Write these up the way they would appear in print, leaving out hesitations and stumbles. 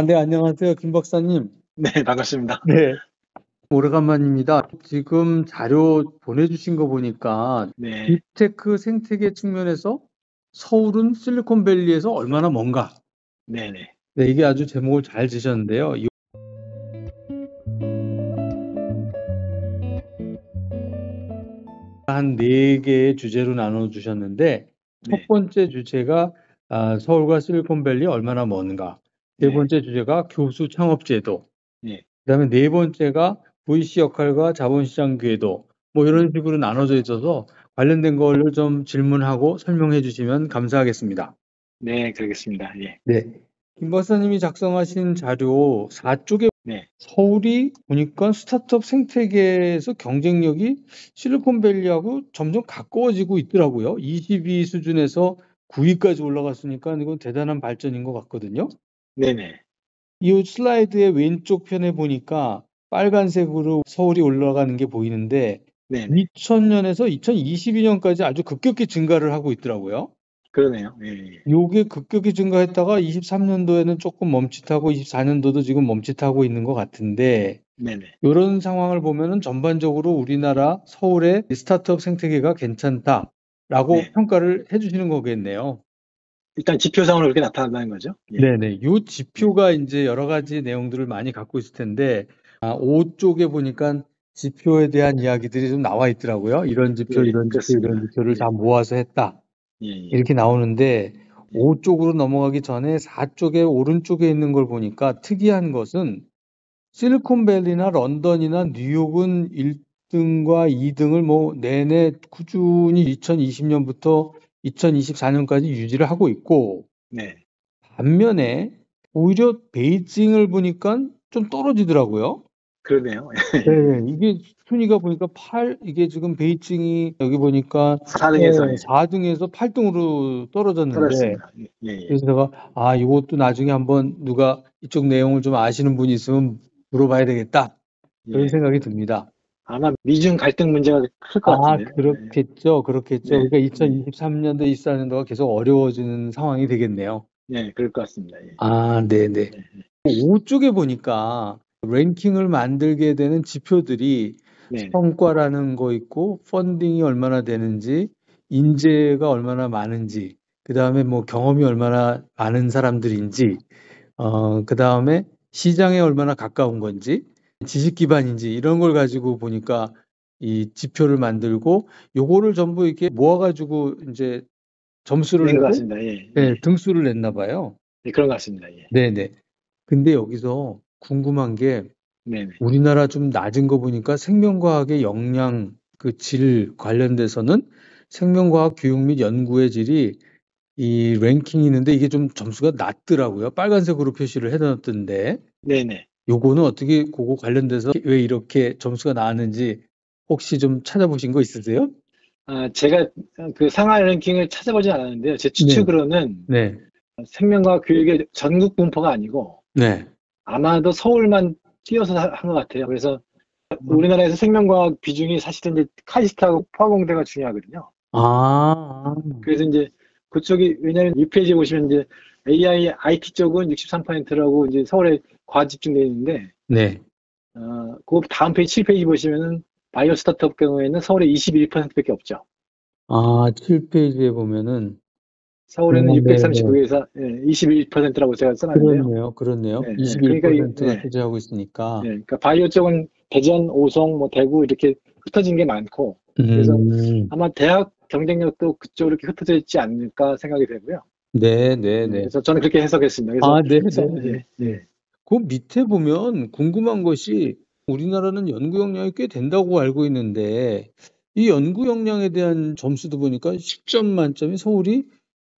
네, 안녕하세요. 김 박사님. 네, 반갑습니다. 네. 오래간만입니다. 지금 자료 보내주신 거 보니까 네, 딥테크 생태계 측면에서 서울은 실리콘밸리에서 얼마나 먼가. 네네. 네, 이게 아주 제목을 잘 지셨는데요. 한 네 개의 주제로 나눠주셨는데, 첫 네, 번째 주제가 서울과 실리콘밸리 얼마나 먼가. 세 네, 번째 주제가 교수 창업제도. 네, 그다음에 네 번째가 VC 역할과 자본시장 궤도 뭐 네, 이런 식으로 나눠져 있어서 관련된 걸로 좀 질문하고 설명해 주시면 감사하겠습니다. 네, 그러겠습니다. 예, 네. 김 박사님이 작성하신 자료 4쪽에 네, 서울이 보니까 스타트업 생태계에서 경쟁력이 실리콘밸리하고 점점 가까워지고 있더라고요. 22 수준에서 9위까지 올라갔으니까 이건 대단한 발전인 것 같거든요. 네네, 이 슬라이드의 왼쪽 편에 보니까 빨간색으로 서울이 올라가는 게 보이는데 네네. 2000년에서 2022년까지 아주 급격히 증가를 하고 있더라고요. 그러네요. 예, 예. 요게 급격히 증가했다가 23년도에는 조금 멈칫하고 24년도도 지금 멈칫하고 있는 것 같은데 네네, 이런 상황을 보면은 전반적으로 우리나라 서울의 스타트업 생태계가 괜찮다라고 네. 평가를 해주시는 거겠네요. 일단 지표상으로 그렇게 나타난다는 거죠. 예, 네네. 요 네, 지표가 이제 여러 가지 내용들을 많이 갖고 있을 텐데, 5쪽에 보니까 지표에 대한 이야기들이 좀 나와 있더라고요. 이런 지표, 예, 이런 지표, 이런 그렇습니다. 지표를 다 예, 모아서 했다. 예, 예, 이렇게 나오는데, 예, 5쪽으로 넘어가기 전에 4쪽에 오른쪽에 있는 걸 보니까 특이한 것은 실리콘밸리나 런던이나 뉴욕은 1등과 2등을 뭐 내내 꾸준히 2020년부터 2024년까지 유지를 하고 있고, 네. 반면에 오히려 베이징을 보니까 좀 떨어지더라고요. 그러네요. 네, 이게 순위가 보니까 이게 지금 베이징이 여기 보니까 4등에서 예, 4등에서 8등으로 떨어졌는데, 떨어졌습니다. 예, 예, 예. 그래서 내가, 이것도 나중에 한번 누가 이쪽 내용을 좀 아시는 분이 있으면 물어봐야 되겠다. 그런 예. 생각이 듭니다. 아마 미중 갈등 문제가 클 것 같은데요. 그렇겠죠. 그렇겠죠. 네, 그러니까 네, 2023년도, 24년도가 계속 어려워지는 상황이 되겠네요. 네, 그럴 것 같습니다. 예, 네네. 네, 5쪽에 보니까 랭킹을 만들게 되는 지표들이 네, 네, 성과라는 거 있고 펀딩이 얼마나 되는지 인재가 얼마나 많은지 그다음에 뭐 경험이 얼마나 많은 사람들인지 그다음에 시장에 얼마나 가까운 건지 지식 기반인지 이런 걸 가지고 보니까 이 지표를 만들고 요거를 전부 이렇게 모아가지고 이제 점수를 낸 것 내고 같습니다. 예, 네, 예, 등수를 냈나 봐요. 예, 그런 것 같습니다. 예, 네네. 근데 여기서 궁금한 게 네, 네, 우리나라 좀 낮은 거 보니까 생명과학의 역량, 그 질 관련돼서는 생명과학 교육 및 연구의 질이 이 랭킹이 있는데 이게 좀 점수가 낮더라고요. 빨간색으로 표시를 해놨던데 네, 네. 요거는 어떻게 그거 관련돼서 왜 이렇게 점수가 나왔는지 혹시 좀 찾아보신 거 있으세요? 제가 그 상하 랭킹을 찾아보진 않았는데요. 제 네, 추측으로는 네, 생명과학 교육의 전국 분포가 아니고 네. 아마도 서울만 띄어서 한 것 같아요. 그래서 우리나라에서 생명과학 비중이 사실은 이제 카이스트하고 포항공대가 중요하거든요. 아, 그래서 이제 그쪽이 왜냐하면 6페이지 보시면 이제 AI, IT 쪽은 63%라고 이제 서울에 과집중되어 있는데 네. 그 다음 페이지 7페이지 보시면은 바이오 스타트업 경우에는 서울에 21%밖에 없죠. 7페이지에 보면은 서울에는 네네. 639개에서 21%라고 제가 써놨는데요. 그렇네요. 그렇네요. 네, 네. 그러니까, 21%가 차지하고 있으니까. 그러니까 바이오 쪽은 대전, 오송, 뭐 대구 이렇게 흩어진 게 많고, 그래서 음, 아마 대학 경쟁력도 그쪽으로 이렇게 흩어져 있지 않을까 생각이 되고요. 네, 네, 네, 네. 그래서 저는 그렇게 해석했습니다. 그래서, 네, 네, 네, 예, 네. 예. 그 밑에 보면 궁금한 것이 우리나라는 연구 역량이 꽤 된다고 알고 있는데 이 연구 역량에 대한 점수도 보니까 10점 만점이 서울이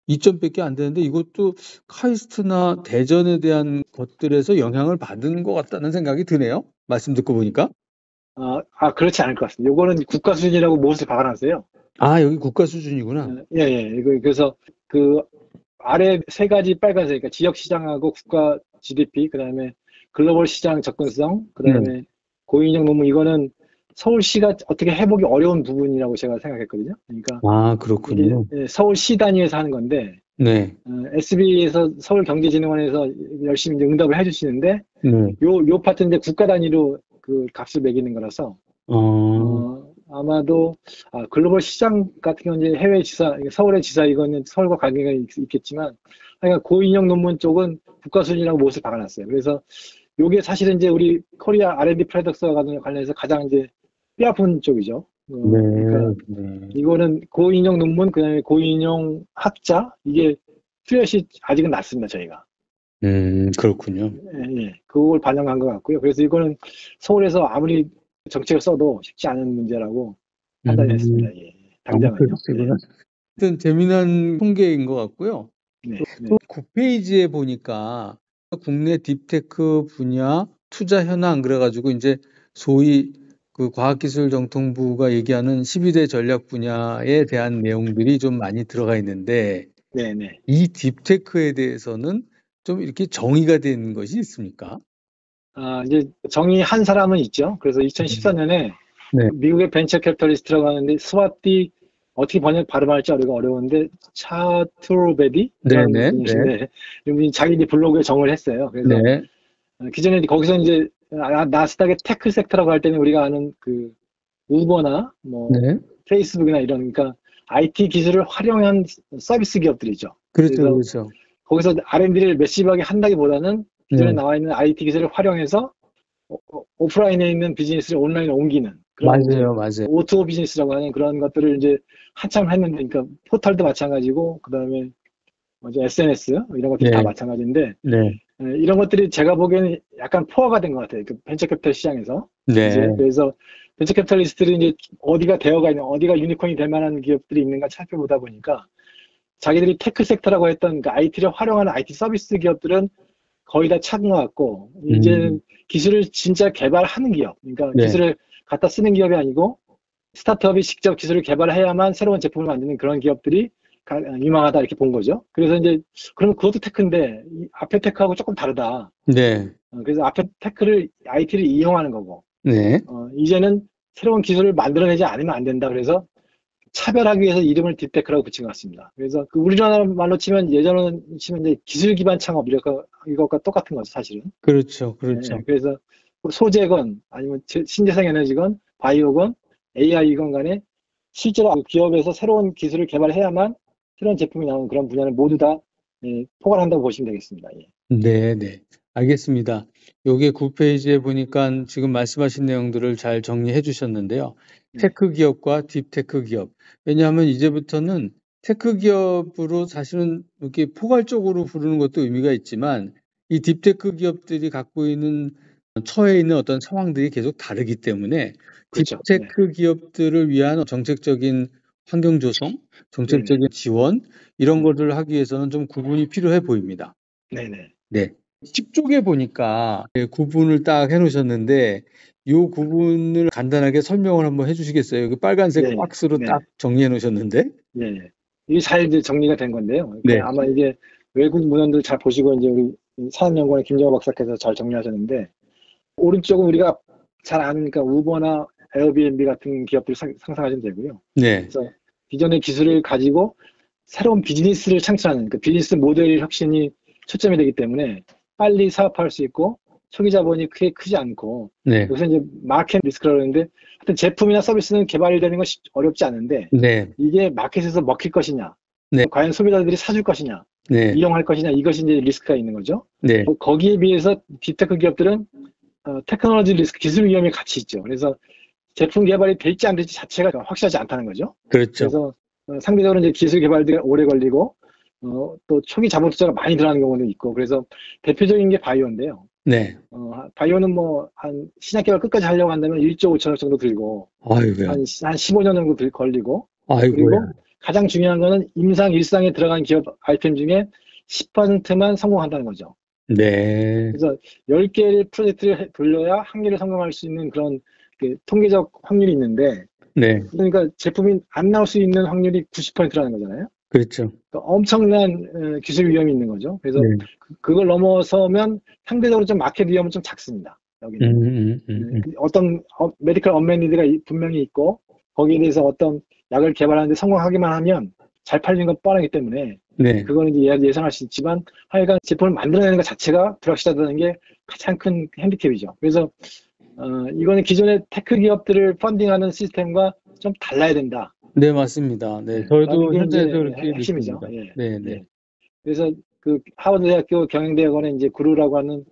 2점밖에 안 되는데 이것도 카이스트나 대전에 대한 것들에서 영향을 받은 것 같다는 생각이 드네요. 말씀 듣고 보니까. 그렇지 않을 것 같습니다. 요거는 국가 수준이라고 못을 박아놨어요. 여기 국가 수준이구나. 예, 예. 그래서 그 아래 세 가지 빨간색, 그러니까 지역 시장하고 국가 GDP, 그 다음에 글로벌 시장 접근성, 그 네. 다음에 고인력 논문, 이거는 서울시가 어떻게 해보기 어려운 부분이라고 제가 생각했거든요. 그러니까 이게 그렇군요. 서울시 단위에서 하는 건데, 네. SB에서 서울경제진흥원에서 열심히 이제 응답을 해주시는데 네. 요 파트는 이제 국가 단위로 그 값을 매기는 거라서 어, 아마도 글로벌 시장 같은 경우는 이제 해외 지사, 서울의 지사 이거는 서울과 관계가 있겠지만 하여간 고인용 논문 쪽은 국가 수준이라고 못을 박아놨어요. 그래서 요게 사실은 이제 우리 코리아 R&D 프로덕트와 관련해서 가장 이제 뼈아픈 쪽이죠. 네, 그러니까 네. 이거는 고인용 논문, 그다음에 고인용 학자 이게 뚜렷이 아직은 낮습니다, 저희가. 그렇군요. 예, 예. 그걸 반영한 것 같고요. 그래서 이거는 서울에서 아무리 정책을 써도 쉽지 않은 문제라고 판단했습니다. 예, 당장은요. 예, 그러시구나. 하여튼 재미난 통계인 것 같고요. 네, 네, 또 9페이지에 보니까 국내 딥테크 분야 투자 현황 그래가지고 이제 소위 그 과학기술정통부가 얘기하는 12대 전략 분야에 대한 내용들이 좀 많이 들어가 있는데 네, 네. 이 딥테크에 대해서는 좀 이렇게 정의가 된 것이 있습니까? 이제 정의한 사람은 있죠. 그래서 2014년에 네, 미국의 벤처 캐피털리스트라고 하는데 스와티 어떻게 발음할지 어려운데 차투르베디 네, 이런 네, 네, 분이신데 이런 분이 자기 블로그에 정을 했어요. 그래서 네, 기존에 거기서 이제 나스닥의 테크 섹터라고 할 때는 우리가 아는 그 우버나 뭐 네. 페이스북이나 이런 그러니까 IT 기술을 활용한 서비스 기업들이죠. 그렇죠, 그래서 그렇죠. 거기서 R&D를 매시브하게 한다기보다는 기존에 네, 나와 있는 IT 기술을 활용해서 오프라인에 있는 비즈니스를 온라인에 옮기는 그런 이제 맞아요, 맞아요. O2O 비즈니스라고 하는 그런 것들을 이제 한참 했는데, 그러니까 포털도 마찬가지고 그다음에 이제 SNS 이런 것들이 다 네, 마찬가지인데 네, 이런 것들이 제가 보기에는 약간 포화가 된 것 같아요. 그 벤처 캐피털 시장에서 이제 네, 그래서 벤처 캐피털리스트들이 이제 어디가 되어가 있는 어디가 유니콘이 될 만한 기업들이 있는가 살펴보다 보니까 자기들이 테크 섹터라고 했던 그 IT를 활용하는 IT 서비스 기업들은 거의 다 찾은 것 같고 음, 이제는 기술을 진짜 개발하는 기업, 그러니까 네, 기술을 갖다 쓰는 기업이 아니고 스타트업이 직접 기술을 개발해야만 새로운 제품을 만드는 그런 기업들이 유망하다 이렇게 본 거죠. 그래서 이제 그러면 그것도 테크인데 앞에 테크하고 조금 다르다. 네, 그래서 앞에 테크를 IT를 이용하는 거고 네, 이제는 새로운 기술을 만들어내지 않으면 안 된다. 그래서 차별하기 위해서 이름을 딥테크라고 붙인 것 같습니다. 그래서 그 우리나라 말로 치면 예전은 치면 이제 기술 기반 창업 이것과 똑같은 거죠, 사실은. 그렇죠, 예, 그렇죠. 그래서 소재건 아니면 신재생 에너지건 바이오건 AI건 간에 실제로 그 기업에서 새로운 기술을 개발해야만 새로운 제품이 나오는 그런 분야는 모두 다 포괄한다고 보시면 되겠습니다. 예. 네, 네. 알겠습니다. 요게 9페이지에 보니까 지금 말씀하신 내용들을 잘 정리해 주셨는데요. 네, 테크 기업과 딥테크 기업. 왜냐하면 이제부터는 테크 기업으로 사실은 이렇게 포괄적으로 부르는 것도 의미가 있지만 이 딥테크 기업들이 갖고 있는 처해 있는 어떤 상황들이 계속 다르기 때문에 그렇죠. 네, 딥테크 기업들을 위한 정책적인 환경 조성, 네, 네, 정책적인 지원 이런 네, 것들을 하기 위해서는 좀 구분이 필요해 보입니다. 네, 네, 네. 10쪽에 보니까 구분을 딱 해놓으셨는데 요 구분을 간단하게 설명을 한번 해주시겠어요? 여기 빨간색 네, 박스로 네, 딱 정리해 놓으셨는데. 네, 네. 이게 잘 이제 정리가 된 건데요. 네, 그러니까 아마 이게 외국 문헌들 잘 보시고 이제 우리 산업연구원의 김정호 박사께서 잘 정리하셨는데 오른쪽은 우리가 잘 아니까 우버나 에어비앤비 같은 기업들 상상하시면 되고요. 네, 그래서 기존의 기술을 가지고 새로운 비즈니스를 창출하는 그 비즈니스 모델 혁신이 초점이 되기 때문에 빨리 사업할 수 있고 초기 자본이 크게 크지 않고 네, 여기서 이제 마켓 리스크라고 하는데 하여튼 제품이나 서비스는 개발되는 건 어렵지 않은데 네, 이게 마켓에서 먹힐 것이냐 네, 과연 소비자들이 사줄 것이냐 네, 이용할 것이냐 이것이 이제 리스크가 있는 거죠. 네, 거기에 비해서 딥테크 기업들은 테크놀로지 리스크 기술 위험이 같이 있죠. 그래서 제품 개발이 될지 안 될지 자체가 확실하지 않다는 거죠. 그렇죠. 그래서 상대적으로 이제 기술 개발들이 오래 걸리고 또 초기 자본 투자가 많이 들어가는 경우도 있고 그래서 대표적인 게 바이오인데요. 네, 바이오는 뭐 한 신약 개발 끝까지 하려고 한다면 1조 5천억 정도 들고 아이고야, 한 15년 정도 걸리고 아이고야, 그리고 가장 중요한 거는 임상 일상에 들어간 기업 아이템 중에 10%만 성공한다는 거죠. 네, 그래서 10개의 프로젝트를 돌려야 한 개를 성공할 수 있는 그런 그 통계적 확률이 있는데 네, 그러니까 제품이 안 나올 수 있는 확률이 90%라는 거잖아요. 그렇죠. 그러니까 엄청난 기술 위험이 있는 거죠. 그래서 네, 그걸 넘어서면 상대적으로 좀 마켓 위험은 좀 작습니다. 여기는 어떤 메디컬 언메 니드가 분명히 있고 거기에 대해서 어떤 약을 개발하는데 성공하기만 하면 잘 팔리는 건 뻔하기 때문에 네. 그거는 이제 예상할 수 있지만 하여간 제품을 만들어내는 것 자체가 불확실하다는 게 가장 큰 핸디캡이죠. 그래서 이거는 기존의 테크 기업들을 펀딩하는 시스템과 좀 달라야 된다. 네, 맞습니다. 네, 라는 저도 게 현장에서 이제 그렇게 핵심이죠. 느낍니다. 예, 네, 네, 예. 그래서 그 하버드 대학교 경영대학원의 이제 구루라고 하는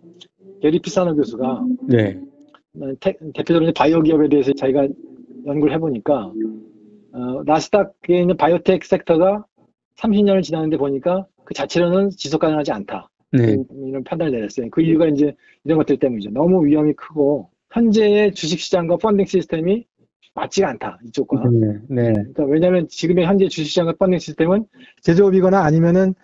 게리 피사노 교수가 네, 대표적으로 바이오 기업에 대해서 자기가 연구를 해보니까 나스닥에 있는 바이오텍 섹터가 30년을 지났는데 보니까 그 자체로는 지속 가능하지 않다. 네, 이런 판단을 내렸어요. 그 이유가 이제 이런 것들 때문이죠. 너무 위험이 크고 현재의 주식시장과 펀딩 시스템이 맞지가 않다. 이쪽과. 네, 네, 그러니까 왜냐하면 지금의 현재 주식시장과 펀딩 시스템은 제조업이거나 아니면은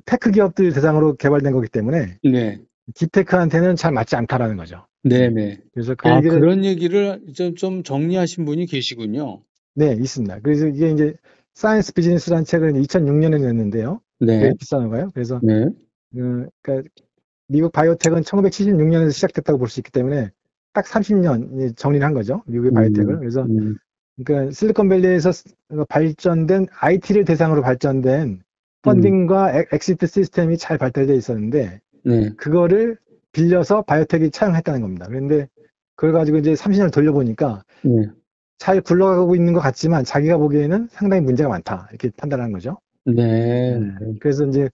테크 기업들 대상으로 개발된 거기 때문에 네, 딥테크한테는 잘 맞지 않다라는 거죠. 네, 네. 그래서 그 아, 얘기를 그런 얘기를 좀 정리하신 분이 계시군요. 네, 있습니다. 그래서 이게 이제 사이언스 비즈니스라는 책을 2006년에 냈는데요. 네, 게리 피사노가요. 그래서 네, 그러니까 미국 바이오텍은 1976년에서 시작됐다고 볼 수 있기 때문에 딱 30년 정리를 한 거죠. 미국의 바이오텍을. 음, 그래서 음, 그러니까 실리콘밸리에서 발전된 IT를 대상으로 발전된 음, 펀딩과 엑시트 시스템이 잘 발달되어 있었는데 네, 그거를 빌려서 바이오텍이 차용했다는 겁니다. 그런데 그걸 가지고 이제 30년을 돌려보니까 네, 잘 굴러가고 있는 것 같지만 자기가 보기에는 상당히 문제가 많다. 이렇게 판단한 거죠. 네. 네, 그래서 이제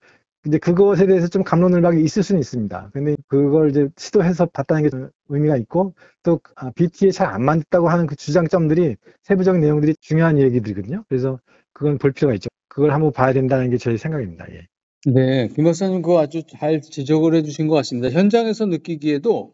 그것에 대해서 좀 갑론을박이 있을 수는 있습니다. 근데 그걸 이제 시도해서 봤다는 게 좀 의미가 있고 또 BT에 잘 안 맞다고 하는 그 주장점들이 세부적인 내용들이 중요한 얘기들이거든요. 그래서 그건 볼 필요가 있죠. 그걸 한번 봐야 된다는 게 저희 생각입니다. 예. 네. 김 박사님 그거 아주 잘 지적을 해주신 것 같습니다. 현장에서 느끼기에도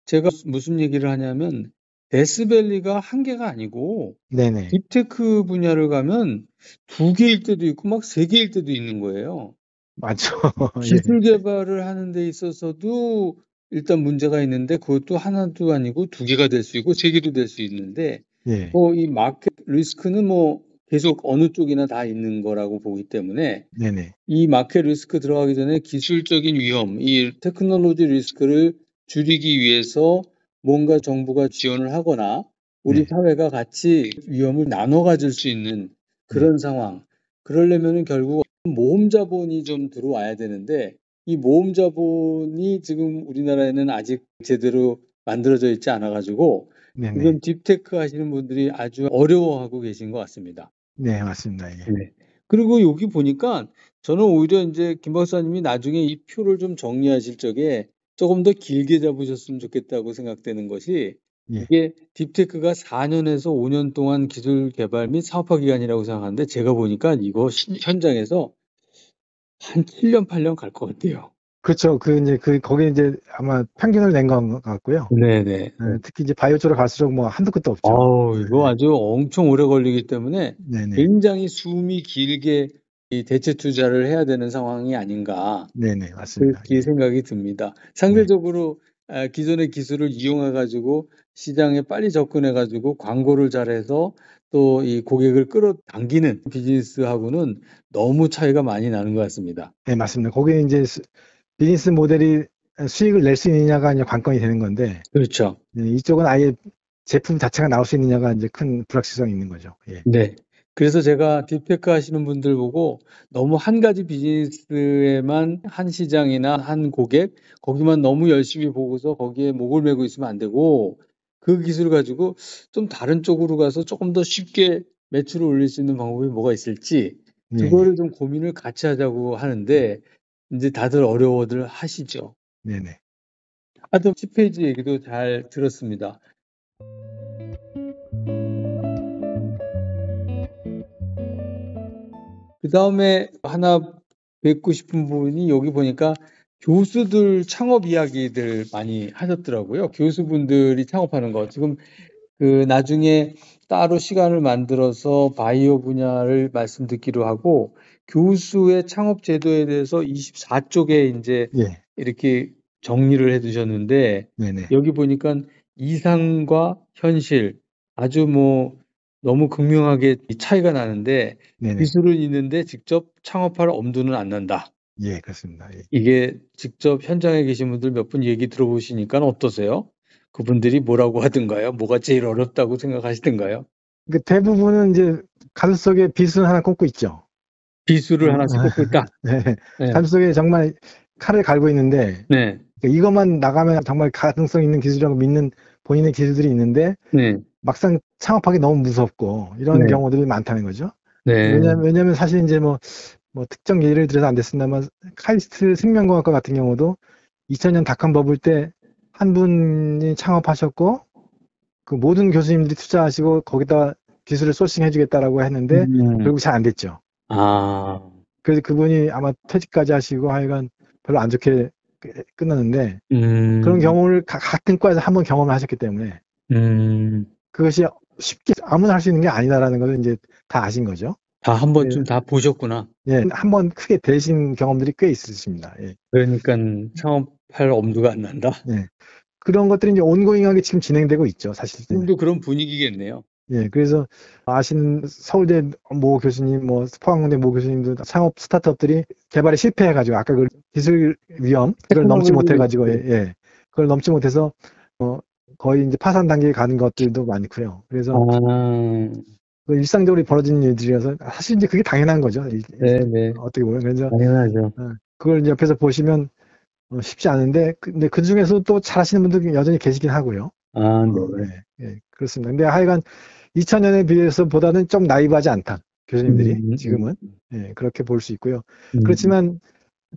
제가 무슨 얘기를 하냐면 데스밸리가 한 개가 아니고 네네. 딥테크 분야를 가면 두 개일 때도 있고 막 세 개일 때도 있는 거예요. 맞죠. 예. 기술 개발을 하는 데 있어서도 일단 문제가 있는데 그것도 하나도 아니고 두 개가 될 수 있고 세 개도 될 수 있는데 예. 뭐 이 마켓 리스크는 뭐 계속 어느 쪽이나 다 있는 거라고 보기 때문에 네네. 이 마켓 리스크 들어가기 전에 기술적인 위험, 이 테크놀로지 리스크를 줄이기 위해서 뭔가 정부가 지원을 하거나 우리 네. 사회가 같이 위험을 나눠 가질 수 있는 네. 그런 상황. 그러려면은 결국 모험 자본이 좀 들어와야 되는데 이 모험 자본이 지금 우리나라에는 아직 제대로 만들어져 있지 않아 가지고 네네. 지금 딥테크 하시는 분들이 아주 어려워하고 계신 것 같습니다. 네, 맞습니다. 예. 네. 그리고 여기 보니까 저는 오히려 인제 김 박사님이 나중에 이 표를 좀 정리하실 적에 조금 더 길게 잡으셨으면 좋겠다고 생각되는 것이 예. 이게 딥테크가 4년에서 5년 동안 기술 개발 및 사업화 기간이라고 생각하는데 제가 보니까 이거 현장에서 한 7년, 8년 갈 것 같아요. 그렇죠. 이제 거기에 이제 아마 평균을 낸 것 같고요. 네네. 특히 이제 바이오 쪽으로 갈수록 뭐 한도 끝도 없죠. 이거 아주 엄청 오래 걸리기 때문에 네네. 굉장히 숨이 길게 이 대체 투자를 해야 되는 상황이 아닌가. 네네. 맞습니다. 그렇게 예. 생각이 듭니다. 네. 상대적으로 기존의 기술을 이용해 가지고 시장에 빨리 접근해 가지고 광고를 잘해서 또 이 고객을 끌어당기는 비즈니스하고는 너무 차이가 많이 나는 것 같습니다. 네, 맞습니다. 거기에 이제 비즈니스 모델이 수익을 낼 수 있느냐가 이제 관건이 되는 건데, 그렇죠. 이쪽은 아예 제품 자체가 나올 수 있느냐가 이제 큰 불확실성이 있는 거죠. 예. 네. 그래서 제가 딥테크 하시는 분들 보고 너무 한 가지 비즈니스에만 한 시장이나 한 고객 거기만 너무 열심히 보고서 거기에 목을 메고 있으면 안 되고 그 기술을 가지고 좀 다른 쪽으로 가서 조금 더 쉽게 매출을 올릴 수 있는 방법이 뭐가 있을지 예, 예. 그거를 좀 고민을 같이 하자고 하는데 이제 다들 어려워들 하시죠. 네네. 하여튼 10페이지 얘기도 잘 들었습니다. 그다음에 하나 뵙고 싶은 부분이 여기 보니까 교수들 창업 이야기들 많이 하셨더라고요. 교수분들이 창업하는 거. 지금 그 나중에 따로 시간을 만들어서 바이오 분야를 말씀 듣기로 하고 교수의 창업 제도에 대해서 24쪽에 인제 예. 이렇게 정리를 해 두셨는데 네네. 여기 보니까 이상과 현실 아주 뭐 너무 극명하게 이 차이가 나는데 네네. 기술은 있는데 직접 창업할 엄두는 안 난다. 예, 그렇습니다. 예. 이게 직접 현장에 계신 분들 몇 분 얘기 들어보시니까 어떠세요? 그분들이 뭐라고 하던가요? 뭐가 제일 어렵다고 생각하시던가요? 대부분은 이제 가슴 속에 빚은 하나 꽂고 있죠. 기술을 하나씩 꽂고 있다. 네. 네. 삶 속에 정말 칼을 갈고 있는데 네. 이것만 나가면 정말 가능성 있는 기술이라고 믿는 본인의 기술들이 있는데 네. 막상 창업하기 너무 무섭고 이런 네. 경우들이 많다는 거죠. 네. 왜냐면 사실 이제 뭐 특정 예를 들어서 안 됐습니다만 카이스트 생명공학과 같은 경우도 2000년 닷컴 버블 때 한 분이 창업하셨고 그 모든 교수님들이 투자하시고 거기다 기술을 소싱 해주겠다라고 했는데 음. 결국 잘 안 됐죠. 아. 그래서 그분이 아마 퇴직까지 하시고 하여간 별로 안 좋게 끝났는데 그런 음. 경우를 같은 과에서 한번 경험을 하셨기 때문에 음. 그것이 쉽게 아무나 할 수 있는 게 아니다라는 것을 이제 다 아신 거죠. 다 한 예, 번쯤 다 보셨구나. 예, 한번 크게 되신 경험들이 꽤 있으십니다. 예, 그러니깐 창업할 엄두가 안 난다. 예. 그런 것들이 이제 온고잉하게 지금 진행되고 있죠, 사실. 지금도 그런 분위기겠네요. 예, 그래서 아시는 서울대 모 교수님, 뭐 포항공대 모 교수님도 창업 스타트업들이 개발에 실패해가지고 아까 그 기술 위험 그걸 넘지 못해가지고 예, 그걸 넘지 못해서 거의 이제 파산 단계에 가는 것들도 많고요. 그래서 아. 그 일상적으로 벌어지는 일들이라서 사실 이제 그게 당연한 거죠. 네네. 어떻게 보면 그래서 당연하죠. 그걸 이제 옆에서 보시면 쉽지 않은데 근데 그 중에서 또 잘하시는 분들 여전히 계시긴 하고요. 아, 네. 예, 그렇습니다. 근데 하여간 2000년에 비해서 보다는 좀 나이브하지 않다. 교수님들이 음. 지금은 예, 그렇게 볼 수 있고요. 음. 그렇지만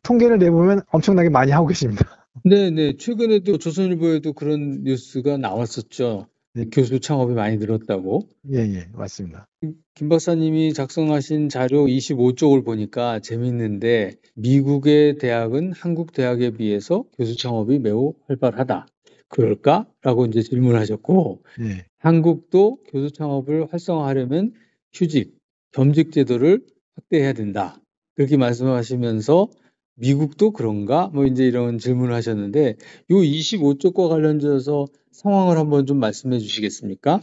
통계를 내보면 엄청나게 많이 하고 계십니다. 네네. 최근에도 조선일보에도 그런 뉴스가 나왔었죠. 네, 교수 창업이 많이 늘었다고. 예, 예, 맞습니다. 김 박사님이 작성하신 자료 25쪽을 보니까 재밌는데 미국의 대학은 한국 대학에 비해서 교수 창업이 매우 활발하다. 그럴까? 라고 이제 질문하셨고 예, 한국도 교수 창업을 활성화하려면 휴직, 겸직 제도를 확대해야 된다. 그렇게 말씀하시면서 미국도 그런가? 뭐 이제 이런 질문을 하셨는데 요 25쪽과 관련돼서 상황을 한번 좀 말씀해 주시겠습니까?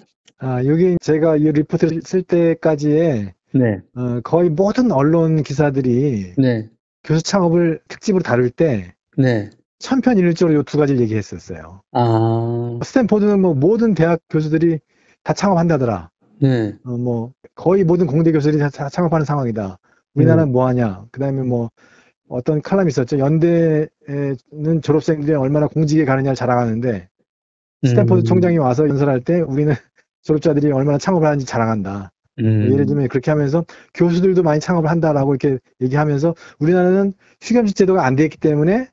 여기 제가 이 리포트를 쓸 때까지의 네. 거의 모든 언론 기사들이 네. 교수 창업을 특집으로 다룰 때 네. 천편일률적으로 이 두 가지를 얘기했었어요. 아. 스탠포드는 뭐 모든 대학 교수들이 다 창업한다더라. 네. 뭐 거의 모든 공대 교수들이 다 창업하는 상황이다. 네. 우리나라는 뭐 하냐? 그다음에 뭐 어떤 칼럼이 있었죠. 연대는 졸업생들이 얼마나 공직에 가느냐를 자랑하는데 스탠포드 총장이 음. 와서 연설할 때 우리는 졸업자들이 얼마나 창업을 하는지 자랑한다. 뭐 예를 음. 들면 그렇게 하면서 교수들도 많이 창업을 한다라고 이렇게 얘기하면서 우리나라는 휴겸직 제도가 안 돼 있기 때문에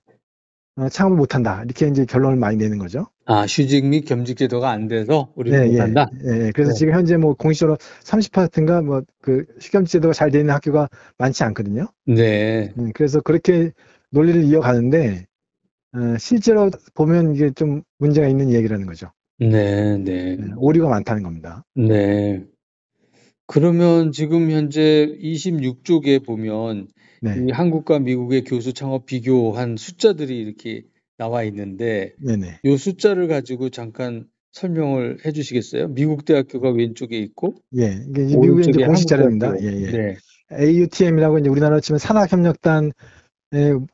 창업을 못한다. 이렇게 이제 결론을 많이 내는 거죠. 아, 휴직 및 겸직 제도가 안 돼서 예, 우리는 예, 못한다. 예. 그래서 네. 지금 현재 뭐 공식적으로 30%인가 뭐 그 휴겸직 제도가 잘 되는 학교가 많지 않거든요. 네. 그래서 그렇게 논리를 이어가는데 실제로 보면 이게 좀 문제가 있는 얘기라는 거죠. 네, 네. 오류가 많다는 겁니다. 네. 그러면 지금 현재 26쪽에 보면 네, 이 한국과 미국의 교수 창업 비교한 숫자들이 이렇게 나와 있는데 네네. 요 숫자를 가지고 잠깐 설명을 해 주시겠어요? 미국 대학교가 왼쪽에 있고 예, 이게 이제 미국의 이제 오른쪽에 공식 한국 자료입니다. 대학교. 예, 예. 네. AUTM이라고 이제 우리나라로 치면 산학협력단의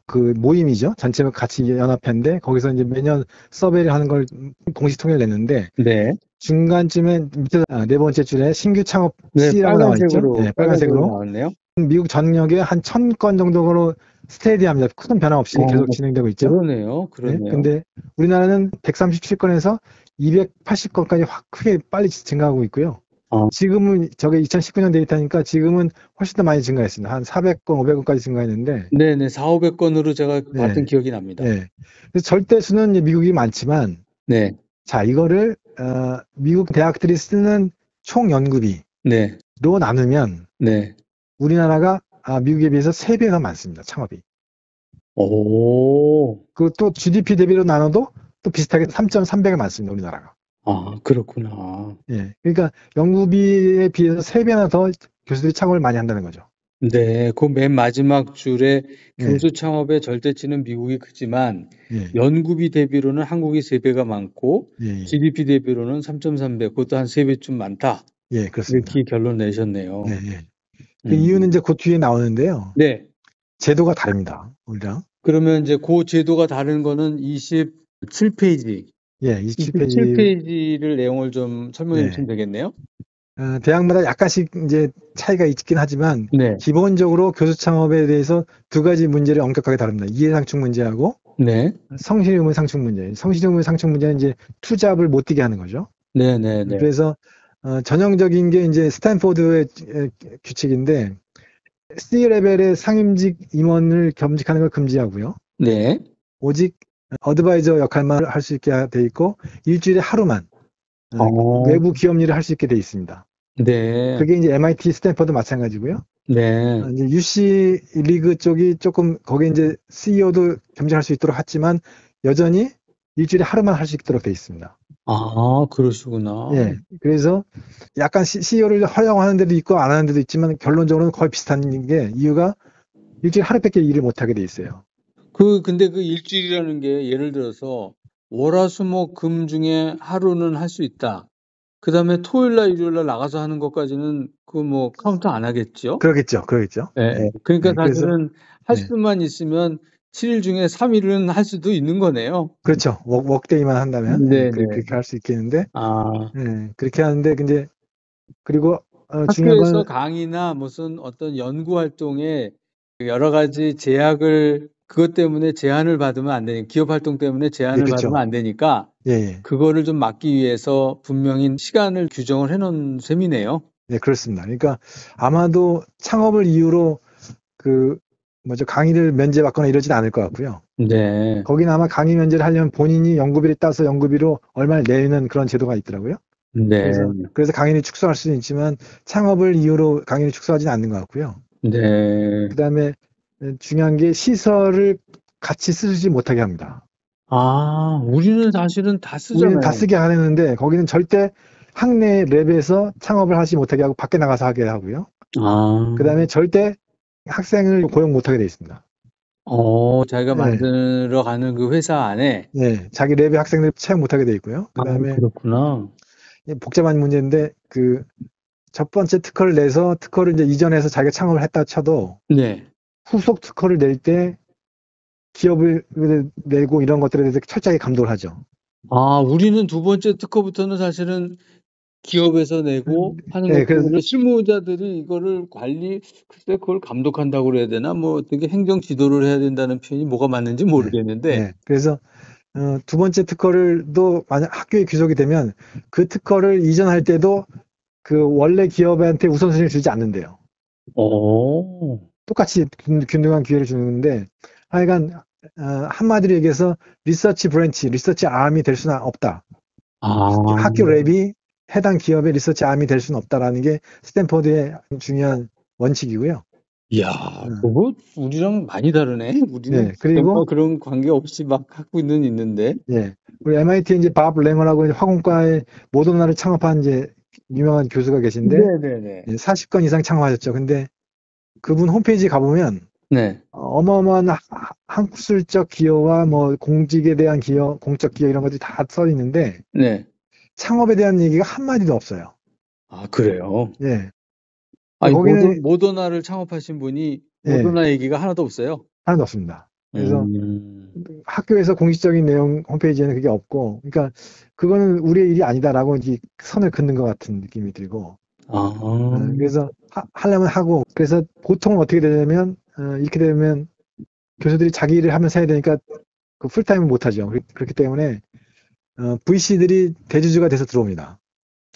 그 모임이죠. 전체가 같이 연합회인데 거기서 이제 매년 서베이를 하는 걸 공식 통계를 냈는데 네. 중간쯤에 밑에 네 번째 줄에 신규 창업 네, C라고 나와 있죠. 네, 빨간색으로 빨간색으로. 나왔네요. 미국 전역에 한 1000건 정도로 스테디합니다. 큰 변화 없이 어, 계속 진행되고 있죠. 그러네요. 네, 그러네요. 근데 우리나라는 137건에서 280건까지 확 크게 빨리 증가하고 있고요. 어, 지금은 저게 2019년 데이터니까 지금은 훨씬 더 많이 증가했습니다. 한 400건, 500건까지 증가했는데, 네네. 4,500건으로 제가 봤던 네, 기억이 납니다. 네. 그래서 절대 수는 이제 미국이 많지만, 네. 자, 이거를 미국 대학들이 쓰는 총 연구비로 네. 나누면 네. 우리나라가 미국에 비해서 3배가 많습니다. 창업이. 오. 그또 GDP 대비로 나눠도 또 비슷하게 3.3배가 많습니다. 우리나라가. 아, 그렇구나. 예. 그러니까 연구비에 비해서 3배나 더 교수들이 창업을 많이 한다는 거죠. 네. 그 맨 마지막 줄에 예. 교수 창업의 절대치는 미국이 크지만 예. 연구비 대비로는 한국이 3배가 많고 예. 예. GDP 대비로는 3.3배, 그것도 한 3배쯤 많다. 예, 그렇습니다. 이렇게 결론 내셨네요. 예, 예. 그 이유는 이제 그 뒤에 나오는데요. 네. 제도가 다릅니다. 우리랑. 그러면 이제 그 제도가 다른 거는 27페이지. 예, 27페이지. 27페이지를 내용을 좀 설명해 예. 주시면 되겠네요. 대학마다 약간씩 이제 차이가 있긴 하지만 네, 기본적으로 교수 창업에 대해서 두 가지 문제를 엄격하게 다룹니다. 이해상충 문제하고 네, 성실 의무 상충 문제. 성실 의무 상충 문제는 이제 투잡을 못 뛰게 하는 거죠. 네, 네, 네, 그래서 전형적인 게 이제 스탠포드의 규칙인데 C 레벨의 상임직 임원을 겸직하는 걸 금지하고요. 네, 오직 어드바이저 역할만 할 수 있게 돼 있고 일주일에 하루만 어, 외부 기업 일을 할 수 있게 돼 있습니다. 네, 그게 이제 MIT, 스탠퍼드 마찬가지고요. 네, 이제 UC 리그 쪽이 조금 거기 이제 CEO도 겸직할 수 있도록 했지만 여전히 일주일에 하루만 할 수 있도록 돼 있습니다. 아, 그러시구나. 예. 그래서 약간 CEO를 허용하는 데도 있고 안 하는 데도 있지만 결론적으로는 거의 비슷한 게 이유가 일주일에 하루밖에 일을 못 하게 돼 있어요. 근데 그 일주일이라는 게 예를 들어서 월화수목금 중에 하루는 할 수 있다. 그 다음에 토요일 날, 일요일 날 나가서 하는 것까지는 그 뭐 카운트 안 하겠죠? 그러겠죠. 그러겠죠. 예, 예. 예. 그러니까 예. 그래서 사실은 할 예. 수만 있으면 7일 중에 3일은 할 수도 있는 거네요. 그렇죠. 웍데이만 한다면 예. 네네. 그렇게 할 수 있겠는데 아, 예. 그렇게 하는데 근데 그리고 중요한 학교에서 건 강의나 무슨 어떤 연구 활동에 여러 가지 제약을, 그것 때문에 제한을 받으면 안 되니, 기업 활동 때문에 예, 제한을 받으면 그렇죠. 안 되니까, 예, 예. 그거를 좀 막기 위해서 분명히 시간을 규정을 해 놓은 셈이네요. 예, 그렇습니다. 그러니까 아마도 창업을 이유로 그 뭐죠 강의를 면제받거나 이러진 않을 것 같고요. 네. 거기는 아마 강의 면제를 하려면 본인이 연구비를 따서 연구비로 얼마를 내는 그런 제도가 있더라고요. 네. 그래서 강의를 축소할 수는 있지만 창업을 이유로 강의를 축소하지는 않는 것 같고요. 네. 그다음에 중요한 게 시설을 같이 쓰지 못하게 합니다. 아, 우리는 사실은 다 우리는 다 쓰잖아요. 쓰게 하는데 거기는 절대 학내 랩에서 창업을 하지 못하게 하고 밖에 나가서 하게 하고요. 아, 그다음에 절대 학생을 고용 못하게 돼 있습니다. 자기가 예, 만들어 가는 그 회사 안에. 예, 자기 랩에 학생들 채용 못하게 돼 있고요. 아, 그다음에 그렇구나. 복잡한 문제인데 그 첫 번째 특허를 내서 특허를 이제 이전해서 자기가 창업을 했다 쳐도 네. 후속 특허를 낼 때 기업을 내고 이런 것들에 대해서 철저하게 감독을 하죠. 아, 우리는 두 번째 특허부터는 사실은 기업에서 내고 하는 예, 것 그래서 때문에 실무자들이 이거를 글쎄 그걸 감독한다고 그래야 되나? 뭐 어떻게 행정 지도를 해야 된다는 표현이 뭐가 맞는지 예, 모르겠는데. 예. 그래서 두 번째 특허를도 만약 학교에 귀속이 되면 그 특허를 이전할 때도 그 원래 기업한테 우선순위를 주지 않는데요. 어. 똑같이 균등한 기회를 주는데 하여간 한마디로 얘기해서 리서치 브랜치, 리서치 암이 될 수는 없다. 아. 학교 랩이 해당 기업의 리서치 암이 될 수는 없다라는 게 스탠퍼드의 중요한 원칙이고요. 이야, 어, 그거 우리랑 많이 다르네. 우리는 네, 정말 그리고 그런 관계 없이 막 갖고 있는데. 예, 우리 MIT 이제 밥 랭어라고 화공과의 모더나를 창업한 이제 유명한 교수가 계신데 네네네. 40건 이상 창업하셨죠. 근데 그분 홈페이지 가보면 네. 어마어마한 학술적 기여와 뭐 공직에 대한 기여, 공적 기여 이런 것들이 다 써 있는데 네. 창업에 대한 얘기가 한마디도 없어요. 아, 그래요? 예. 아니, 거기는 모더나를 창업하신 분이 예, 모더나 얘기가 하나도 없어요? 하나도 없습니다. 그래서 음. 학교에서 공식적인 내용 홈페이지에는 그게 없고, 그러니까 그거는 우리의 일이 아니다라고 이제 선을 긋는 것 같은 느낌이 들고, 아. 그래서 하려면 하고, 그래서 보통 어떻게 되냐면 이렇게 되면 교수들이 자기 일을 하면서 해야 되니까 그 풀타임을 못 하죠. 그렇기 때문에 VC들이 대주주가 돼서 들어옵니다.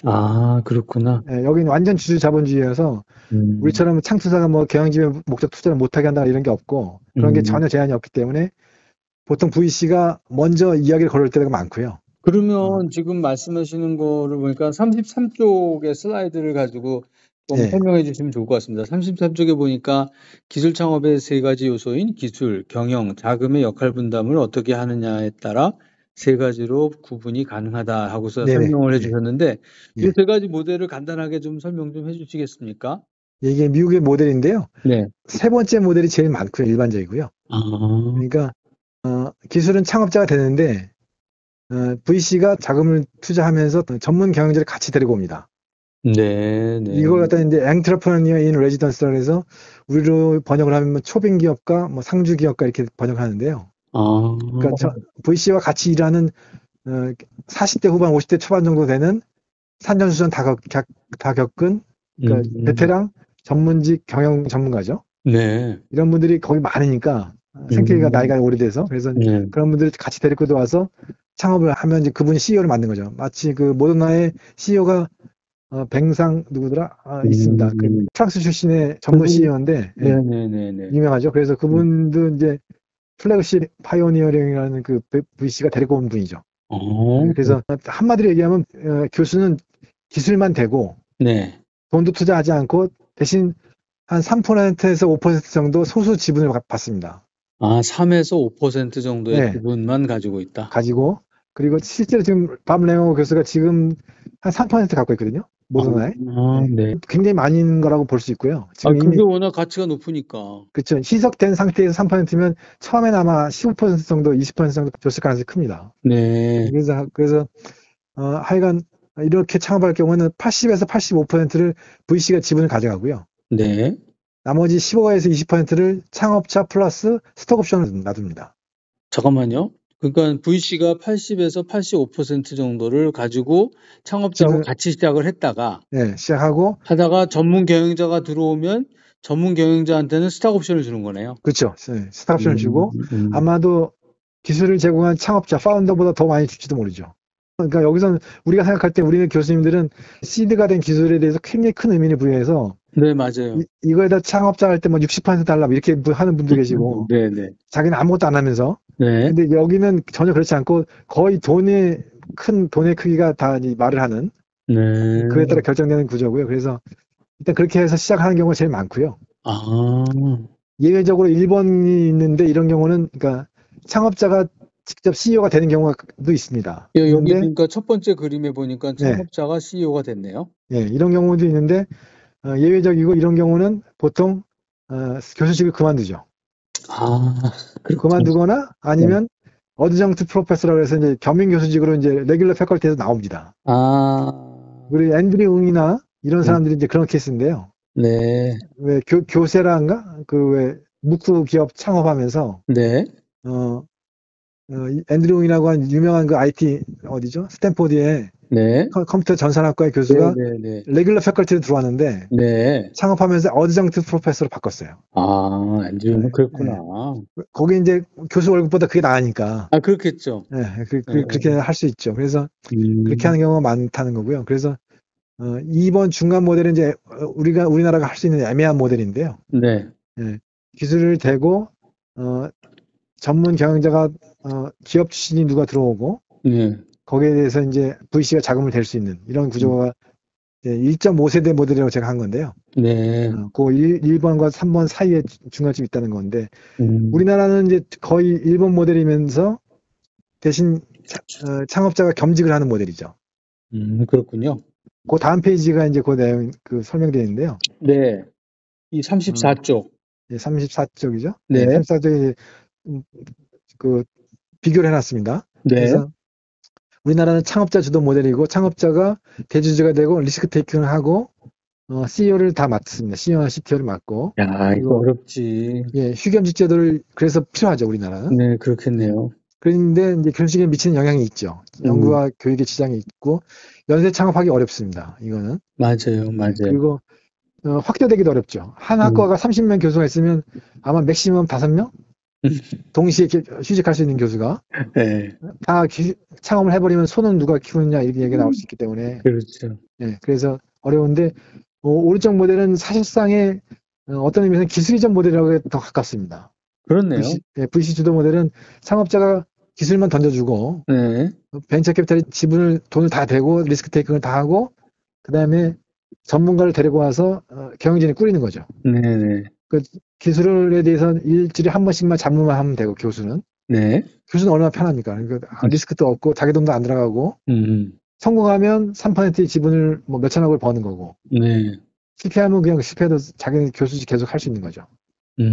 아, 그렇구나. 여기는 완전 주주 자본주의여서 음. 우리처럼 창투사가 뭐 경영진의 목적 투자를 못하게 한다 이런 게 없고 그런 게 음. 전혀 제한이 없기 때문에 보통 VC가 먼저 이야기를 걸을 때가 많고요. 어, 그러면 지금 말씀하시는 거를 보니까 33쪽의 슬라이드를 가지고 좀 예, 설명해 주시면 좋을 것 같습니다. 33쪽에 보니까 기술 창업의 세 가지 요소인 기술, 경영, 자금의 역할 분담을 어떻게 하느냐에 따라 세 가지로 구분이 가능하다 하고서 네네, 설명을 해 예, 주셨는데, 이 예. 세 가지 모델을 간단하게 좀 설명 좀 해 주시겠습니까? 이게 미국의 모델인데요. 네. 세 번째 모델이 제일 많고요, 일반적이고요. 아, 그러니까 기술은 창업자가 되는데 VC가 자금을 투자하면서 전문 경영자를 같이 데리고 옵니다. 네, 네. 이걸 갖다 이제 엔트러프너니어 인 레지던스라고 해서 우리로 번역을 하면 뭐 초빙 기업가, 뭐 상주 기업가 이렇게 번역하는데요. 아, 그러니까 VC와 같이 일하는 40대 후반, 50대 초반 정도 되는 산전수전 다 겪은 그러니까 음, 베테랑 전문직 경영 전문가죠. 네, 이런 분들이 거기 많으니까 생계가 음, 나이가 오래돼서 그래서 네, 그런 분들 같이 데리고 들어와서 창업을 하면 이제 그분이 CEO를 만든 거죠. 마치 그 모더나의 CEO가 뱅상 누구더라? 있습니다. 그 음, 프랑스 출신의 전문 그분, CEO인데 네네네네. 유명하죠. 그래서 그분도 이제 플래그십 파이오니어링이라는 그 VC가 데리고 온 분이죠. 어, 그래서 한마디로 얘기하면 교수는 기술만 되고 네. 돈도 투자하지 않고 대신 한 3%에서 5% 정도 소수 지분을 받습니다. 아, 3에서 5% 정도의 네, 지분만 가지고 있다. 가지고 그리고 실제로 지금 밥 레모 교수가 지금 한 3% 갖고 있거든요. 모더나에. 아, 네. 네. 굉장히 많이 있는 거라고 볼 수 있고요. 아, 지금 그게 이미 워낙 가치가 높으니까. 그쵸 희석된 상태에서 3%면 처음엔 아마 15% 정도, 20% 정도 줬을 가능성이 큽니다. 네, 그래서 하여간 이렇게 창업할 경우는 80에서 85%를 VC가 지분을 가져가고요. 네. 나머지 15에서 20%를 창업자 플러스 스톡 옵션을 놔둡니다. 잠깐만요. 그러니까 VC가 80에서 85% 정도를 가지고 창업자하고 지분, 같이 시작을 했다가 네, 시작하고, 하다가 전문 경영자가 들어오면 전문 경영자한테는 스탁 옵션을 주는 거네요. 그쵸. 네, 스톡 옵션을 음, 주고, 음. 아마도 기술을 제공한 창업자, 파운더보다 더 많이 줄지도 모르죠. 그러니까 여기서 우리가 생각할 때 우리는 교수님들은 시드가 된 기술에 대해서 굉장히 큰 의미를 부여해서 네, 맞아요. 이거에다 창업자 할 때 뭐 60% 달라 이렇게 하는 분도 계시고, 네, 네. 자기는 아무것도 안 하면서. 네, 근데 여기는 전혀 그렇지 않고 거의 돈의 크기가 다 말을 하는 그에 네. 따라 결정되는 구조고요. 그래서 일단 그렇게 해서 시작하는 경우가 제일 많고요. 아, 예외적으로 1번이 있는데 이런 경우는 그러니까 창업자가 직접 CEO가 되는 경우도 있습니다. 여기 있는데 그러니까 첫 번째 그림에 보니까 네, 창업자가 CEO가 됐네요. 예, 이런 경우도 있는데 예외적이고 이런 경우는 보통 교수직을 그만두죠. 아, 그렇구나. 그만두거나 네. 아니면 어드정트 프로페서라고 해서 이제 겸임 교수직으로 이제 레귤러 패컬티에서 나옵니다. 아, 우리 앤드류 응이나 이런 네, 사람들이 이제 그런 케이스인데요. 네, 왜 교세라인가? 그 왜 묵수 기업 창업하면서 네, 어, 앤드류 응이라고 한 유명한 그 IT 어디죠? 스탠포드의 네, 컴퓨터 전산학과의 네, 교수가 네, 네, 레귤러 패컬티로 들어왔는데 네. 창업하면서 어드정트 프로페서로 바꿨어요. 아, 앤드류는 네, 그랬구나. 네. 거기 이제 교수 월급보다 그게 나으니까 아, 그렇겠죠. 네, 예, 그렇게 예. 할 수 있죠. 그래서 그렇게 음, 하는 경우가 많다는 거고요. 그래서 2번 중간 모델은 이제 우리나라가 할 수 있는 애매한 모델인데요. 네, 예, 기술을 대고 어, 전문 경영자가 기업 출신이 누가 들어오고 네, 거기에 대해서 이제 VC가 자금을 댈 수 있는 이런 음, 구조가 1.5세대 모델이라고 제가 한 건데요. 네, 그 1번과 3번 사이에 중간쯤 있다는 건데 음, 우리나라는 이제 거의 1번 모델이면서 대신 창업자가 겸직을 하는 모델이죠. 그렇군요. 그 다음 페이지가 이제 그 내용 그 설명되어 있는데요. 네, 이 어, 34쪽. 34쪽이죠. 네, 네, 34쪽에 그 비교를 해놨습니다. 네. 그래서 우리나라는 창업자 주도 모델이고 창업자가 대주주가 되고 리스크 테이킹을 하고 CEO를 다 맡습니다. CEO나 CTO를 맡고 야, 이거 그리고 어렵지. 예, 휴겸직 제도를 그래서 필요하죠, 우리나라는. 네, 예. 그렇겠네요. 그런데 이제 교육직에 미치는 영향이 있죠. 음, 연구와 교육에 지장이 있고 연쇄 창업하기 어렵습니다. 이거는. 맞아요, 예, 맞아요. 그리고 확대되기도 어렵죠. 한 음, 학과가 30명 교수가 있으면 아마 맥시멈 5명 동시에 휴직할 수 있는 교수가 네, 다 창업을 해버리면 손은 누가 키우느냐 이렇게 얘기가 나올 수 있기 때문에 그렇죠. 예, 그래서 어려운데 오른쪽 모델은 사실상의 어떤 의미에서는 기술이전 모델이라고 더 가깝습니다. 그렇네요. VC 주도 모델은 창업자가 기술만 던져주고 네, 벤처 캐피탈이 지분을 돈을 다 대고 리스크 테이킹을 다 하고 그 다음에 전문가를 데리고 와서 경영진이 꾸리는 거죠. 네, 네, 그 기술에 대해서 일주일에 한 번씩만 잡무만 하면 되고 네. 교수는 얼마나 편합니까? 그러니까 리스크도 없고 자기 돈도 안 들어가고 음, 성공하면 3%의 지분을 뭐 몇천억을 버는 거고 네. 실패하면 그냥 실패해도 자기는 교수직 계속 할 수 있는 거죠. 어.